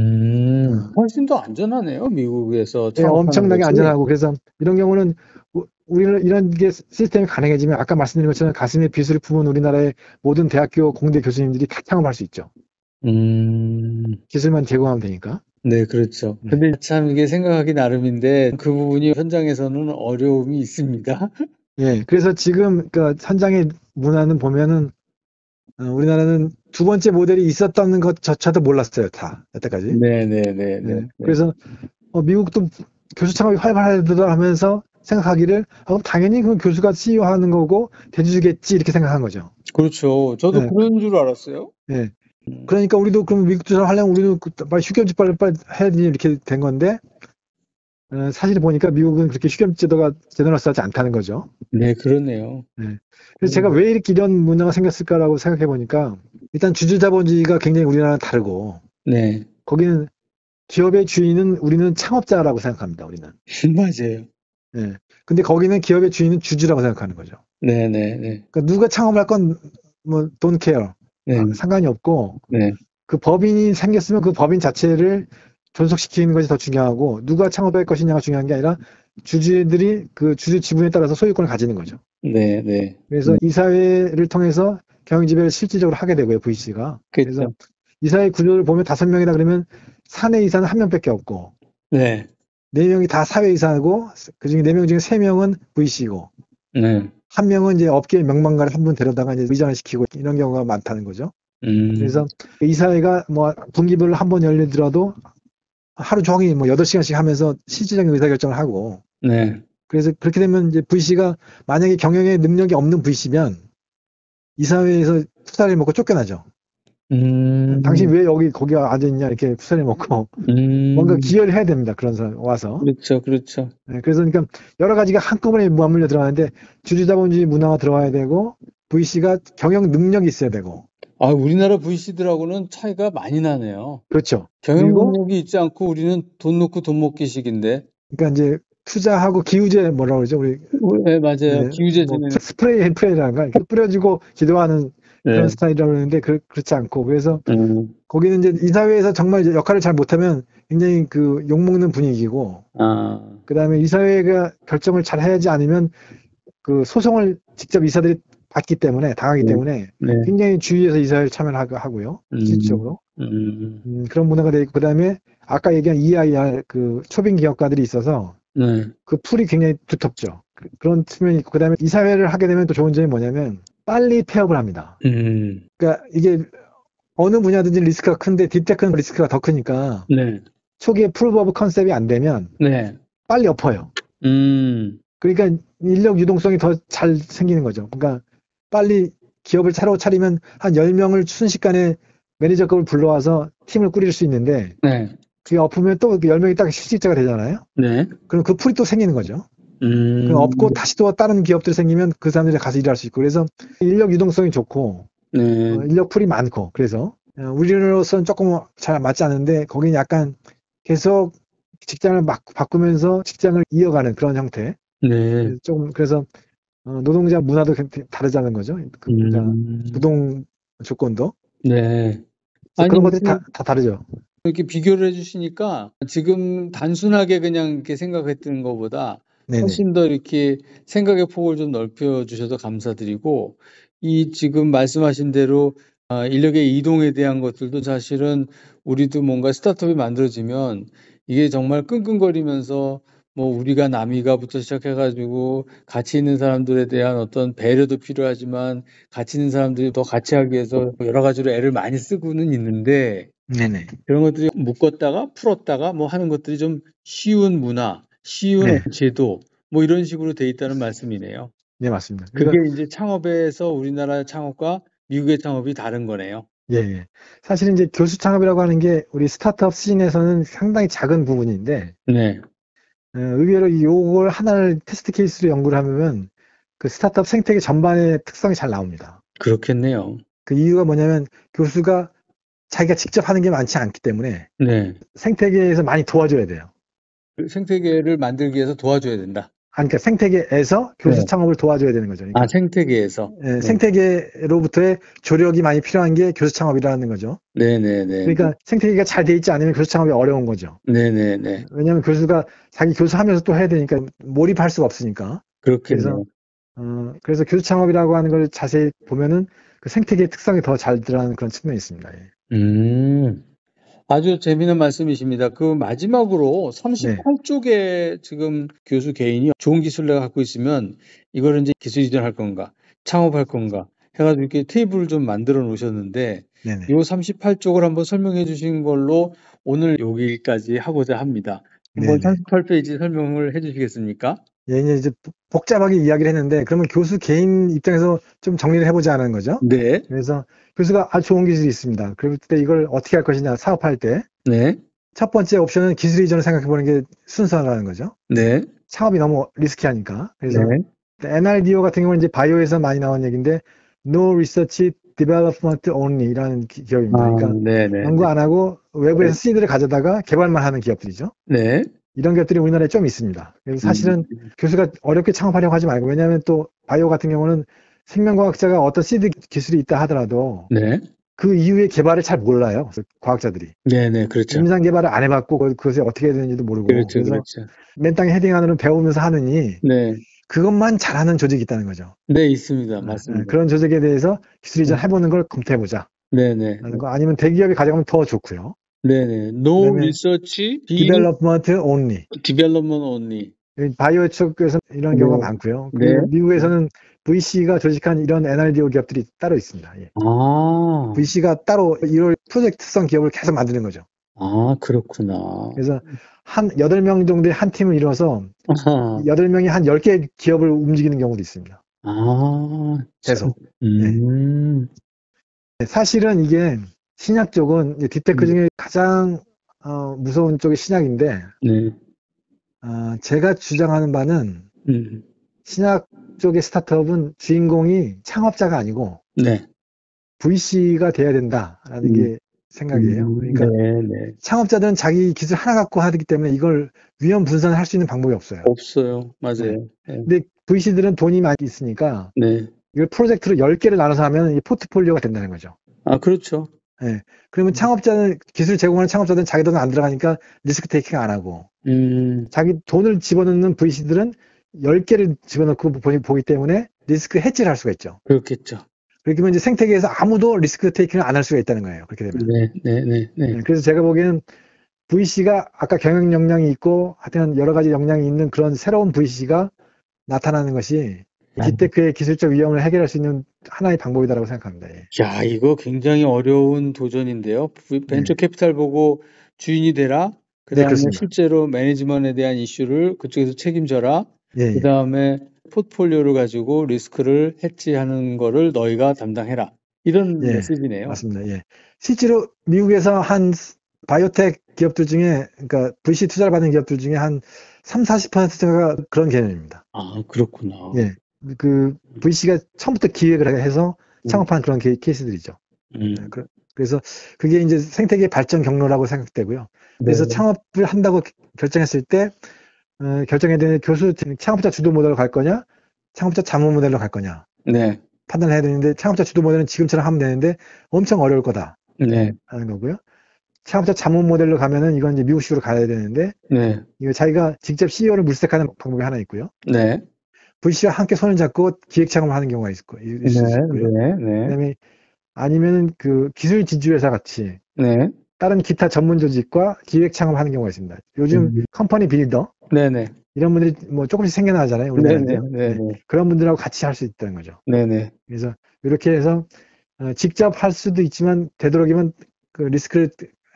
훨씬 더 안전하네요. 미국에서 예, 창업하는 엄청나게 것이. 안전하고 그래서 이런 경우는 우리는 이런 게 시스템이 가능해지면 아까 말씀드린 것처럼 가슴에 빗을 품은 우리나라의 모든 대학교 공대 교수님들이 다 창업할 수 있죠. 음, 기술만 제공하면 되니까. 네, 그렇죠. 네. 근데 참 이게 생각하기 나름인데 그 부분이 현장에서는 어려움이 있습니다. 예, 그래서 지금 그 현장의 문화는 보면은 우리나라는 두 번째 모델이 있었다는 것조차도 몰랐어요, 다 여태까지. 예, 네네네네네. 그래서 미국도 교수 창업이 활발하다 하면서 생각하기를 그럼 당연히 그 교수가 CEO 하는 거고 대주주겠지 이렇게 생각한 거죠. 그렇죠. 저도 예, 그런 줄 알았어요. 예. 음, 그러니까 우리도 그럼 미국처럼 하려면 우리는 빨리 휴겸지 빨리 해야지 이렇게 된 건데 사실 보니까 미국은 그렇게 휴겸 제도가 제너러스하지 않다는 거죠. 네, 그러네요. 예. 그래서 제가 그러네요. 왜 이렇게 이런 문화가 생겼을까라고 생각해 보니까 일단 주주자본주의가 굉장히 우리나라랑 다르고 네, 거기는 기업의 주인은 우리는 창업자라고 생각합니다. 우리는. 맞아요. 예. 근데 거기는 기업의 주인은 주주라고 생각하는 거죠. 네네네. 그러니까 누가 창업할 건 뭐 don't care. 네, 상관이 없고 네, 그 법인이 생겼으면 그 법인 자체를 존속시키는 것이 더 중요하고 누가 창업할 것이냐가 중요한 게 아니라 주주들이 그 주주 지분에 따라서 소유권을 가지는 거죠. 네, 네. 그래서 이사회를 통해서 경영지배를 실질적으로 하게 되고요, VC가. 그래서 그렇죠. 이사회 구조를 보면 5명이다 그러면 사내 이사는 1명밖에 없고 네, 4명이 다 사회이사고 그중에 4명 중에 3명은 VC고 네. 1명은 이제 업계 명망가를 한 분 데려다가 이제 의장을 시키고 이런 경우가 많다는 거죠. 음, 그래서 이사회가 뭐 분기별로 한 번 열리더라도 하루 종일 뭐 8시간씩 하면서 실질적인 의사결정을 하고 네. 그래서 그렇게 되면 이제 VC가 만약에 경영에 능력이 없는 VC면 이사회에서 투사를 먹고 쫓겨나죠. 당신 음, 왜 거기 앉아있냐 이렇게 투사를 먹고 뭔가 음, 기여를 해야 됩니다. 그런 사람 와서. 그렇죠, 그렇죠. 그래서 그러니까 여러 가지가 한꺼번에 맞물려 들어가는데 주주자본주의 문화가 들어와야 되고 VC가 경영 능력이 있어야 되고 아, 우리나라 VC들하고는 차이가 많이 나네요. 그렇죠. 경영 그리고 능력이 있지 않고 우리는 돈 넣고 돈 먹기식인데. 그러니까 이제 투자하고 기우제 뭐라고 그러죠? 우리 네, 맞아요. 뭐 기우제지는. 스프레이 앤 프레이라는가 이렇게 뿌려주고 기도하는 그런 네. 스타일이라고 그러는데 그렇지 않고 그래서 음, 거기는 이제 이사회에서 정말 이제 역할을 잘 못하면 굉장히 그 욕먹는 분위기고 아, 그다음에 이사회가 결정을 잘 해야지 않으면 그 소송을 직접 이사들이 받기 때문에 당하기 네, 때문에 네. 굉장히 주의해서 이사회를 참여를 하고요. 음, 실질적으로. 음, 그런 문화가 돼 있고 그다음에 아까 얘기한 EIR 그 초빙 기업가들이 있어서 네. 그 풀이 굉장히 두텁죠. 런 측면이 있고 그다음에 이사회를 하게 되면 또 좋은 점이 뭐냐면 빨리 폐업을 합니다. 음, 그러니까 이게 어느 분야든지 리스크가 큰데 딥테크는 리스크가 더 크니까 네, 초기에 프루브 오브 컨셉이 안 되면 네. 빨리 엎어요. 음, 그러니까 인력 유동성이 더 잘 생기는 거죠. 그러니까 빨리 기업을 새로 차리면 한 10명을 순식간에 매니저급을 불러와서 팀을 꾸릴 수 있는데 네, 그게 엎으면 또 10명이 딱 실직자가 되잖아요. 네. 그럼 그 풀이 또 생기는 거죠. 그 음, 엎고 다시 또 다른 기업들이 생기면 그 사람들이 가서 일할 수 있고 그래서 인력 유동성이 좋고 네, 인력 풀이 많고 그래서 우리로서는 조금 잘 맞지 않는데 거기는 약간 계속 직장을 막 바꾸면서 직장을 이어가는 그런 형태. 네. 조금 그래서 노동자 문화도 다르자는 거죠. 그러니까 음, 부동 조건도. 네. 그래서 아니, 그런 것들이 무슨 다 다르죠. 이렇게 비교를 해주시니까 지금 단순하게 그냥 이렇게 생각했던 것보다 네네. 훨씬 더 이렇게 생각의 폭을 좀 넓혀 주셔서 감사드리고, 이 지금 말씀하신 대로 인력의 이동에 대한 것들도 사실은 우리도 뭔가 스타트업이 만들어지면 이게 정말 끙끙거리면서 뭐 우리가 남이가부터 시작해가지고 같이 있는 사람들에 대한 어떤 배려도 필요하지만 같이 있는 사람들이 더 같이 하기 위해서 여러 가지로 애를 많이 쓰고는 있는데, 네네. 그런 것들이 묶었다가 풀었다가 뭐 하는 것들이 좀 쉬운 문화, 쉬운 네. 제도 뭐 이런 식으로 돼 있다는 말씀이네요. 네, 맞습니다. 그게 그러니까 이제 창업에서 우리나라 창업과 미국의 창업이 다른 거네요. 예, 예. 사실 이제 교수 창업이라고 하는 게 우리 스타트업 씬에서는 상당히 작은 부분인데 네, 의외로 요걸 하나를 테스트 케이스로 연구를 하면 그 스타트업 생태계 전반의 특성이 잘 나옵니다. 그렇겠네요. 그 이유가 뭐냐면 교수가 자기가 직접 하는 게 많지 않기 때문에 네. 생태계에서 많이 도와줘야 돼요. 그 생태계를 만들기 위해서 도와줘야 된다. 그러니까 생태계에서 교수 네. 창업을 도와줘야 되는 거죠. 아, 그러니까 생태계에서. 네. 생태계로부터의 조력이 많이 필요한 게 교수 창업이라는 거죠. 네네네. 그러니까 생태계가 잘 돼 있지 않으면 교수 창업이 어려운 거죠. 네네네. 왜냐하면 교수가 자기 교수하면서 또 해야 되니까 몰입할 수가 없으니까. 그래서 그렇겠네요. 그래서 교수 창업이라고 하는 걸 자세히 보면은 그 생태계의 특성이 더 잘 드러나는 그런 측면이 있습니다. 예. 음. 아주 재미있는 말씀이십니다. 그 마지막으로 네. 38쪽에 지금 교수 개인이 좋은 기술을 내가 갖고 있으면 이거를 이제 기술 이전할 건가, 창업할 건가 해가지고 이렇게 테이블을 좀 만들어 놓으셨는데 네네. 요 38쪽을 한번 설명해 주신 걸로 오늘 여기까지 하고자 합니다. 한번 네네. 38페이지 설명을 해 주시겠습니까? 예, 이제 복잡하게 이야기를 했는데, 그러면 교수 개인 입장에서 좀 정리를 해보자 하는 거죠. 네, 그래서 교수가 아주 좋은 기술이 있습니다. 그럴 때 이걸 어떻게 할 것이냐, 사업할 때. 네, 첫 번째 옵션은 기술 이전을 생각해 보는 게 순서라는 거죠. 네, 창업이 너무 리스키하니까. 네. 그래서 NRDO 같은 경우는 이제 바이오에서 많이 나온 얘기인데, No Research Development Only라는 기업입니다. 아, 그러니까 네, 네, 연구 네. 안 하고 외부에서 씨드를 가져다가 개발만 하는 기업들이죠. 네. 이런 기업들이 우리나라에 좀 있습니다. 그래서 음, 사실은 교수가 어렵게 창업하려고 하지 말고, 왜냐하면 또 바이오 같은 경우는 생명과학자가 어떤 씨드 기술이 있다 하더라도 네, 그 이후의 개발을 잘 몰라요. 그래서 과학자들이. 네, 네, 그렇죠. 임상 개발을 안 해봤고 그것이 어떻게 해야 되는지도 모르고, 그렇죠, 그래서 그렇죠. 맨 땅에 헤딩 안으로 배우면서 하느니 네, 그것만 잘하는 조직이 있다는 거죠. 네, 있습니다. 맞습니다. 그런 조직에 대해서 기술 네, 이전 해보는 걸 검토해보자 네, 네, 라는 거, 아니면 대기업이 가져가면 더 좋고요. 네, 네. No 그다음에 research being development only. development only. 바이오 쪽에서 이런 경우가 네, 많고요. 네. 그리고 미국에서는 VC가 조직한 이런 NRDO 기업들이 따로 있습니다. 예. 아, VC가 따로 이런 프로젝트성 기업을 계속 만드는 거죠. 아, 그렇구나. 그래서 한 8명 정도의 한 팀을 이뤄서 아하, 8명이 한 10개 기업을 움직이는 경우도 있습니다. 아, 참, 계속. 예. 사실은 이게 신약 쪽은 딥테크 중에 가장 무서운 쪽이 신약인데, 네, 제가 주장하는 바는 음, 신약 쪽의 스타트업은 주인공이 창업자가 아니고 네, VC가 돼야 된다라는 음, 게 생각이에요. 네, 그러니까 네. 창업자들은 자기 기술 하나 갖고 하기 때문에 이걸 위험 분산을 할 수 있는 방법이 없어요. 없어요. 네. 맞아요. 네, 근데 VC들은 돈이 많이 있으니까 네. 이걸 프로젝트로 10개를 나눠서 하면 이 포트폴리오가 된다는 거죠. 아, 그렇죠. 네. 그러면 창업자는, 기술 제공하는 창업자들은 자기 돈은 안 들어가니까 리스크 테이킹 안 하고, 자기 돈을 집어넣는 VC들은 10개를 집어넣고 보기 때문에 리스크 해지를 할 수가 있죠. 그렇겠죠. 그렇게 되면 이제 생태계에서 아무도 리스크 테이킹을 안 할 수가 있다는 거예요. 그렇게 되면. 네, 네, 네, 네. 그래서 제가 보기에는 VC가 아까 경영 역량이 있고 하여튼 여러 가지 역량이 있는 그런 새로운 VC가 나타나는 것이 딥테크의 기술적 위험을 해결할 수 있는 하나의 방법이다라고 생각합니다. 예. 야, 이거 굉장히 어려운 도전인데요. 벤처 네. 캐피탈 보고 주인이 되라. 네, 그다음에 그렇습니다. 실제로 매니지먼트에 대한 이슈를 그쪽에서 책임져라. 예, 예. 그다음에 포트폴리오를 가지고 리스크를 해지하는 거를 너희가 담당해라. 이런 예, 메시지네요. 맞습니다. 예. 실제로 미국에서 한 바이오텍 기업들 중에, 그러니까 VC 투자를 받는 기업들 중에 한 3, 40%가 그런 개념입니다. 아, 그렇구나. 예. 그 VC가 처음부터 기획을 해서 음, 창업한 그런 케이스들이죠. 음, 그래서 그게 이제 생태계 발전 경로라고 생각되고요. 그래서 네, 창업을 한다고 결정했을 때, 결정해야 되는 교수, 창업자 주도 모델로 갈 거냐, 창업자 자문 모델로 갈 거냐, 네, 판단을 해야 되는데, 창업자 주도 모델은 지금처럼 하면 되는데, 엄청 어려울 거다. 네, 하는 거고요. 창업자 자문 모델로 가면은 이건 이제 미국식으로 가야 되는데, 네, 이거 자기가 직접 CEO를 물색하는 방법이 하나 있고요. 네, VC와 함께 손을 잡고 기획 창업을 하는 경우가 있을 수 있고요. 네, 네, 그다음에 아니면은 그 기술 지주회사 같이 네, 다른 기타 전문 조직과 기획 창업하는 경우가 있습니다. 요즘 음, 컴퍼니 빌더 네, 네, 이런 분들이 뭐 조금씩 생겨나잖아요, 네, 네, 우리나라에도요. 네, 네. 네, 그런 분들하고 같이 할 수 있다는 거죠. 네, 네, 그래서 이렇게 해서 직접 할 수도 있지만 되도록이면 그 리스크를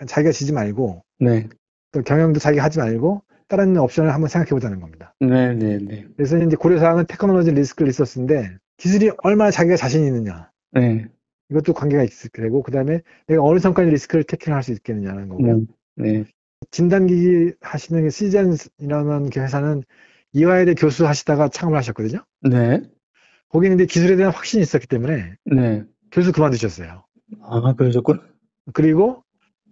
자기가 지지 말고 네, 또 경영도 자기가 하지 말고 다른 옵션을 한번 생각해 보자는 겁니다. 네, 네, 네, 그래서 이제 고려사항은 테크놀로지 리스크 리소스인데, 기술이 얼마나 자기가 자신이 있느냐, 네, 이것도 관계가 있을 거고, 그 다음에 내가 어느 선까지 리스크를 테킹할 수 있겠느냐는 거고요. 네, 진단기기 하시는 시젠이라는 회사는 이화여대 교수 하시다가 창업을 하셨거든요. 네, 거기는 이제 기술에 대한 확신이 있었기 때문에 네. 교수 그만두셨어요. 아, 그러셨군. 그리고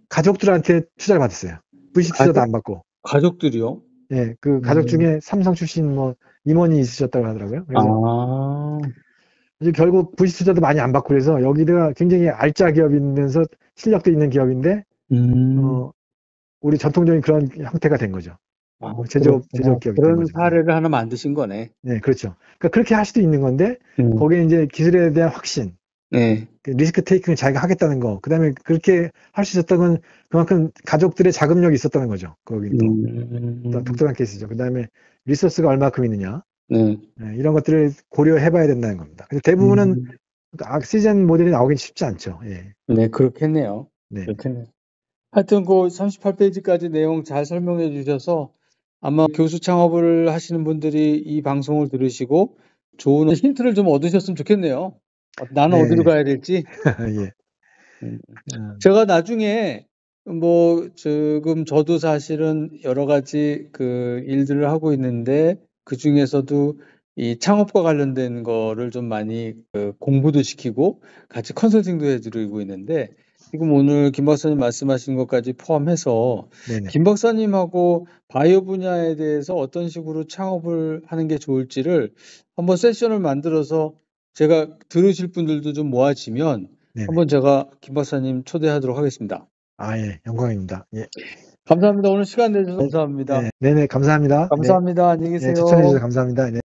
가족들한테 투자를 받았어요. VC 투자도 안 받고. 가족들이요? 예, 그 가족 중에 삼성 출신 뭐 임원이 있으셨다고 하더라고요. 그래서 아, 이제 결국 VC 투자도 많이 안 받고, 그래서 여기가 굉장히 알짜 기업이면서 실력도 있는 기업인데, 음, 우리 전통적인 그런 형태가 된 거죠. 아, 제조업 그렇구나. 기업이 된 그런 거죠. 사례를 하나 만드신 거네. 네, 그렇죠. 그러니까 그렇게 할 수도 있는 건데, 거기에 이제 기술에 대한 확신, 네. 그 리스크 테이킹을 자기가 하겠다는 거. 그다음에 그렇게 할 수 있었던 건 그만큼 가족들의 자금력이 있었다는 거죠. 거긴 또 독특한 케이스죠. 그다음에 리소스가 얼마큼 있느냐. 네. 네, 이런 것들을 고려해봐야 된다는 겁니다. 그래서 대부분은 악시젠 모델이 나오긴 쉽지 않죠. 예. 네, 그렇겠네요. 네. 그렇겠네요. 하여튼 그 38페이지까지 내용 잘 설명해 주셔서 아마 교수 창업을 하시는 분들이 이 방송을 들으시고 좋은 힌트를 좀 얻으셨으면 좋겠네요. 나는 네. 어디로 가야 될지. 예. 제가 나중에 뭐 지금 저도 사실은 여러 가지 그 일들을 하고 있는데 그 중에서도 이 창업과 관련된 거를 좀 많이 공부도 시키고 같이 컨설팅도 해드리고 있는데 지금 오늘 김 박사님 말씀하신 것까지 포함해서 네네. 김 박사님하고 바이오 분야에 대해서 어떤 식으로 창업을 하는 게 좋을지를 한번 세션을 만들어서 제가 들으실 분들도 좀 모아지면 네네. 한번 제가 김 박사님 초대하도록 하겠습니다. 예, 영광입니다. 예. 감사합니다. 오늘 시간 내주셔서 감사합니다. 네네, 감사합니다. 감사합니다. 안녕히 네, 계세요. 추천해 주셔서 감사합니다. 네.